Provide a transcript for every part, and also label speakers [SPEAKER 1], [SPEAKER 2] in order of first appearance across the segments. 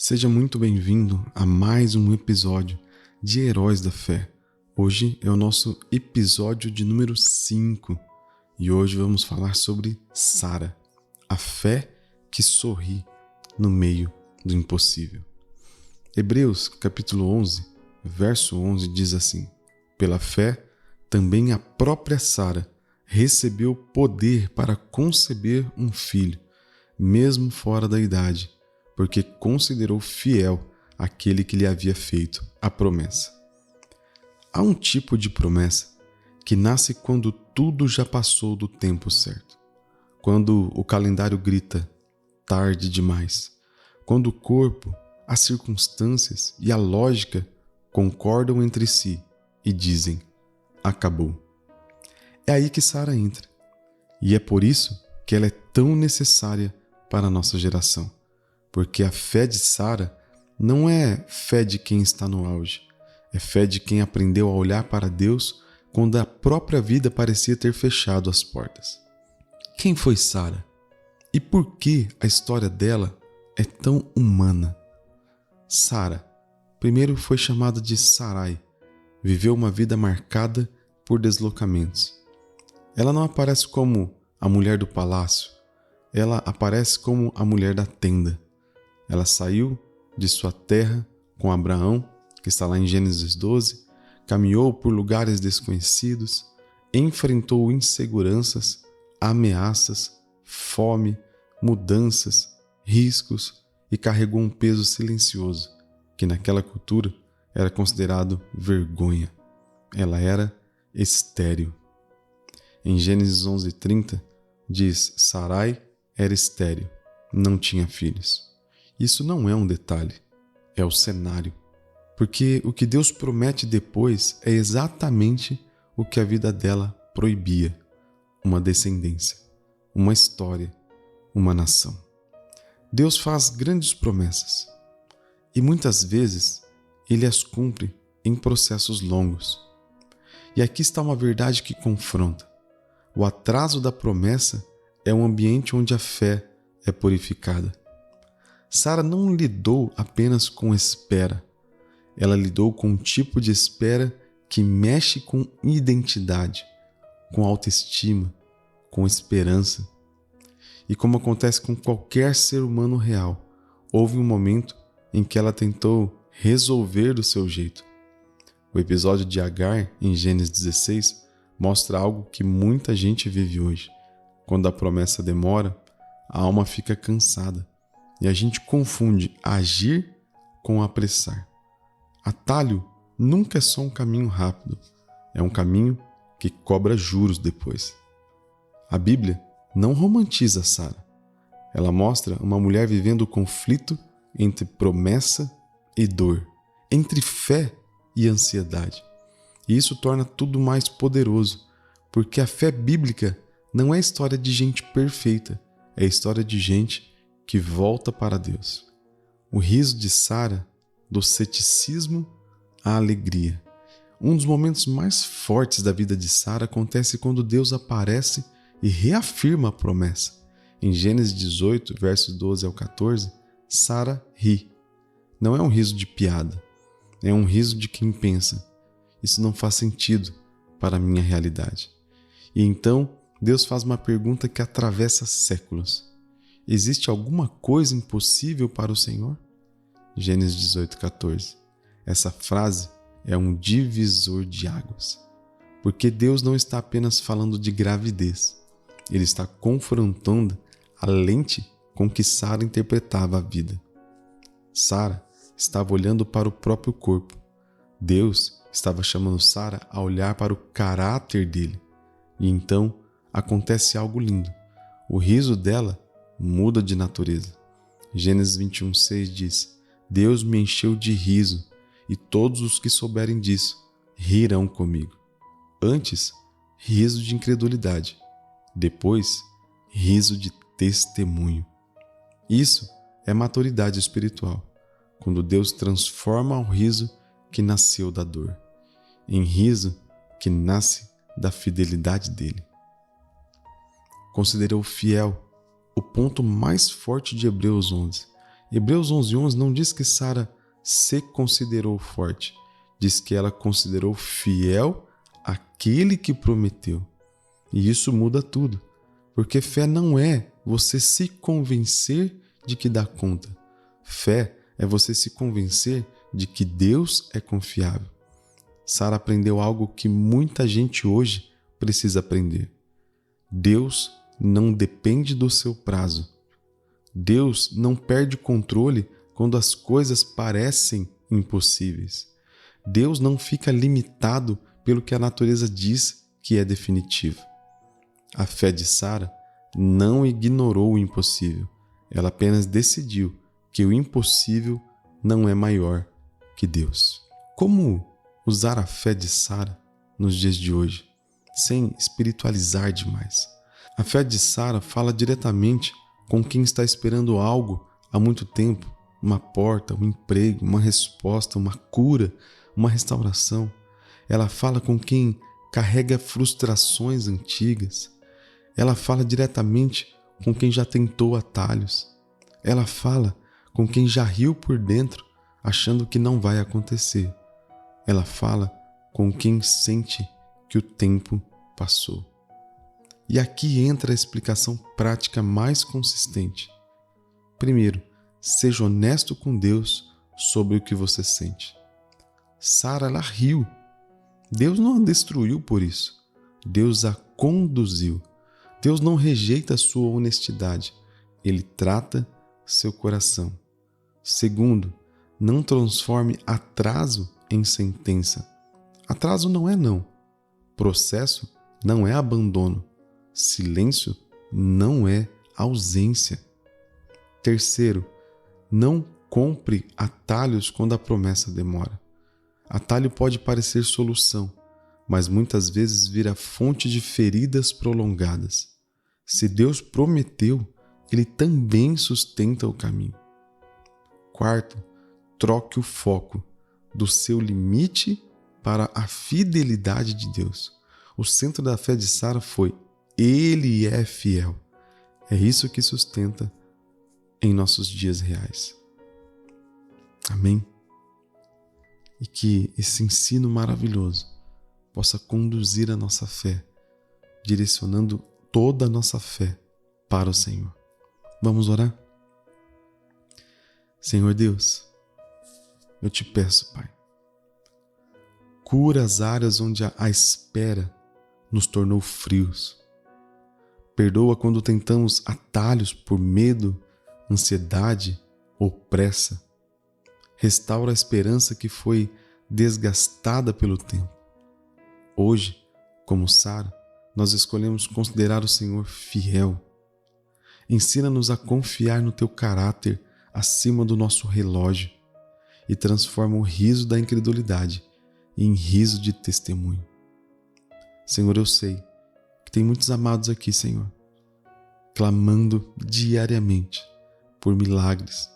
[SPEAKER 1] Seja muito bem-vindo a mais um episódio de Heróis da Fé. Hoje é o nosso episódio de número 5 e hoje vamos falar sobre Sara, a fé que sorri no meio do impossível. Hebreus capítulo 11, verso 11 diz assim: Pela fé, também a própria Sara recebeu poder para conceber um filho, mesmo fora da idade, porque considerou fiel aquele que lhe havia feito a promessa. Há um tipo de promessa que nasce quando tudo já passou do tempo certo. Quando o calendário grita tarde demais. Quando o corpo, as circunstâncias e a lógica concordam entre si e dizem: acabou. É aí que Sara entra. E é por isso que ela é tão necessária para a nossa geração. Porque a fé de Sara não é fé de quem está no auge, é fé de quem aprendeu a olhar para Deus quando a própria vida parecia ter fechado as portas. Quem foi Sara? E por que a história dela é tão humana? Sara, primeiro foi chamada de Sarai, viveu uma vida marcada por deslocamentos. Ela não aparece como a mulher do palácio, ela aparece como a mulher da tenda. Ela saiu de sua terra com Abraão, que está lá em Gênesis 12, caminhou por lugares desconhecidos, enfrentou inseguranças, ameaças, fome, mudanças, riscos e carregou um peso silencioso, que naquela cultura era considerado vergonha. Ela era estéril. Em Gênesis 11:30 diz: Sarai era estéril, não tinha filhos. Isso não é um detalhe, é o cenário. Porque o que Deus promete depois é exatamente o que a vida dela proibia: uma descendência, uma história, uma nação. Deus faz grandes promessas e muitas vezes Ele as cumpre em processos longos. E aqui está uma verdade que confronta. O atraso da promessa é um ambiente onde a fé é purificada. Sara não lidou apenas com espera. Ela lidou com um tipo de espera que mexe com identidade, com autoestima, com esperança. E como acontece com qualquer ser humano real, houve um momento em que ela tentou resolver do seu jeito. O episódio de Agar, em Gênesis 16, mostra algo que muita gente vive hoje. Quando a promessa demora, a alma fica cansada. E a gente confunde agir com apressar. Atalho nunca é só um caminho rápido, é um caminho que cobra juros depois. A Bíblia não romantiza Sara. Ela mostra uma mulher vivendo o conflito entre promessa e dor, entre fé e ansiedade. E isso torna tudo mais poderoso, porque a fé bíblica não é história de gente perfeita, é história de gente que volta para Deus. O riso de Sara, do ceticismo à alegria. Um dos momentos mais fortes da vida de Sara acontece quando Deus aparece e reafirma a promessa. Em Gênesis 18, versos 12 ao 14, Sara ri. Não é um riso de piada, é um riso de quem pensa: isso não faz sentido para a minha realidade. E então Deus faz uma pergunta que atravessa séculos: existe alguma coisa impossível para o Senhor? Gênesis 18:14. Essa frase é um divisor de águas. Porque Deus não está apenas falando de gravidez. Ele está confrontando a lente com que Sara interpretava a vida. Sara estava olhando para o próprio corpo. Deus estava chamando Sara a olhar para o caráter dele. E então acontece algo lindo. O riso dela muda de natureza. Gênesis 21:6 diz: Deus me encheu de riso, e todos os que souberem disso rirão comigo. Antes, riso de incredulidade. Depois, riso de testemunho. Isso é maturidade espiritual, quando Deus transforma o riso que nasceu da dor em riso que nasce da fidelidade dele. Considerou fiel o ponto mais forte de Hebreus 11. Hebreus 11:11 não diz que Sara se considerou forte, diz que ela considerou fiel aquele que prometeu. E isso muda tudo, porque fé não é você se convencer de que dá conta. Fé é você se convencer de que Deus é confiável. Sara aprendeu algo que muita gente hoje precisa aprender. Deus não depende do seu prazo. Deus não perde o controle quando as coisas parecem impossíveis. Deus não fica limitado pelo que a natureza diz que é definitivo. A fé de Sara não ignorou o impossível. Ela apenas decidiu que o impossível não é maior que Deus. Como usar a fé de Sara nos dias de hoje, sem espiritualizar demais? A fé de Sara fala diretamente com quem está esperando algo há muito tempo, uma porta, um emprego, uma resposta, uma cura, uma restauração. Ela fala com quem carrega frustrações antigas. Ela fala diretamente com quem já tentou atalhos. Ela fala com quem já riu por dentro, achando que não vai acontecer. Ela fala com quem sente que o tempo passou. E aqui entra a explicação prática mais consistente. Primeiro, seja honesto com Deus sobre o que você sente. Sara, ela riu. Deus não a destruiu por isso. Deus a conduziu. Deus não rejeita a sua honestidade. Ele trata seu coração. Segundo, não transforme atraso em sentença. Atraso não é não. Processo não é abandono. Silêncio não é ausência. Terceiro, não compre atalhos quando a promessa demora. Atalho pode parecer solução, mas muitas vezes vira fonte de feridas prolongadas. Se Deus prometeu, Ele também sustenta o caminho. Quarto, troque o foco do seu limite para a fidelidade de Deus. O centro da fé de Sara foi: Ele é fiel. É isso que sustenta em nossos dias reais. Amém? E que esse ensino maravilhoso possa conduzir a nossa fé, direcionando toda a nossa fé para o Senhor. Vamos orar? Senhor Deus, eu te peço, Pai, cura as áreas onde a espera nos tornou frios. Perdoa quando tentamos atalhos por medo, ansiedade ou pressa. Restaura a esperança que foi desgastada pelo tempo. Hoje, como Sara, nós escolhemos considerar o Senhor fiel. Ensina-nos a confiar no teu caráter acima do nosso relógio e transforma o riso da incredulidade em riso de testemunho. Senhor, eu sei que tem muitos amados aqui, Senhor, clamando diariamente por milagres.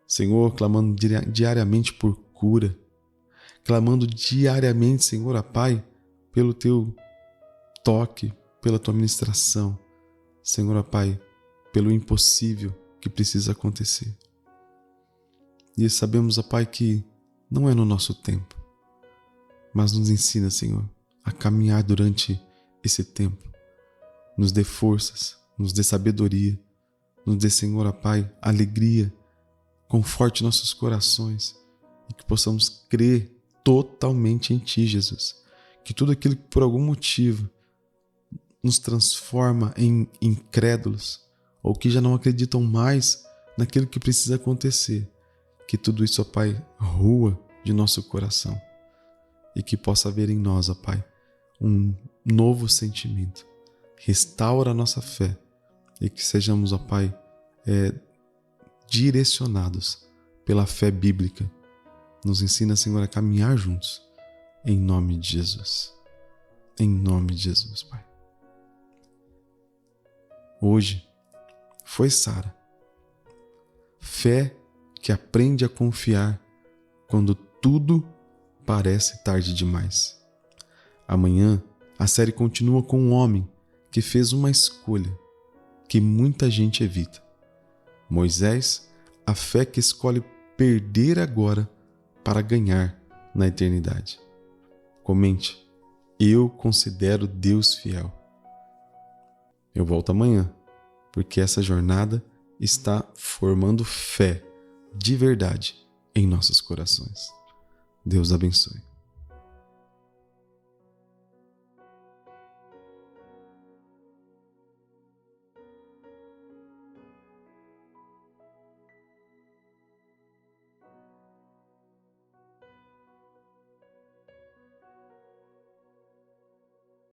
[SPEAKER 1] Senhor, clamando diariamente por cura, clamando diariamente, Senhor, a Pai, pelo teu toque, pela tua ministração, Senhor, a Pai, pelo impossível que precisa acontecer. E sabemos, a Pai, que não é no nosso tempo, mas nos ensina, Senhor, a caminhar durante esse tempo. Nos dê forças, nos dê sabedoria, nos dê, Senhor, a Pai, alegria, conforte nossos corações e que possamos crer totalmente em Ti, Jesus. Que tudo aquilo que por algum motivo nos transforma em incrédulos ou que já não acreditam mais naquilo que precisa acontecer, que tudo isso, ó Pai, rua de nosso coração e que possa haver em nós, ó Pai, um novo sentimento. Restaura a nossa fé e que sejamos, ó Pai, direcionados pela fé bíblica. Nos ensina, Senhor, a caminhar juntos, em nome de Jesus. Em nome de Jesus, Pai. Hoje foi Sara. Fé que aprende a confiar quando tudo parece tarde demais. Amanhã a série continua com um homem que fez uma escolha que muita gente evita. Moisés a fé que escolhe perder agora para ganhar na eternidade. Comente: eu considero Deus fiel. Eu volto amanhã, porque essa jornada está formando fé de verdade em nossos corações. Deus abençoe.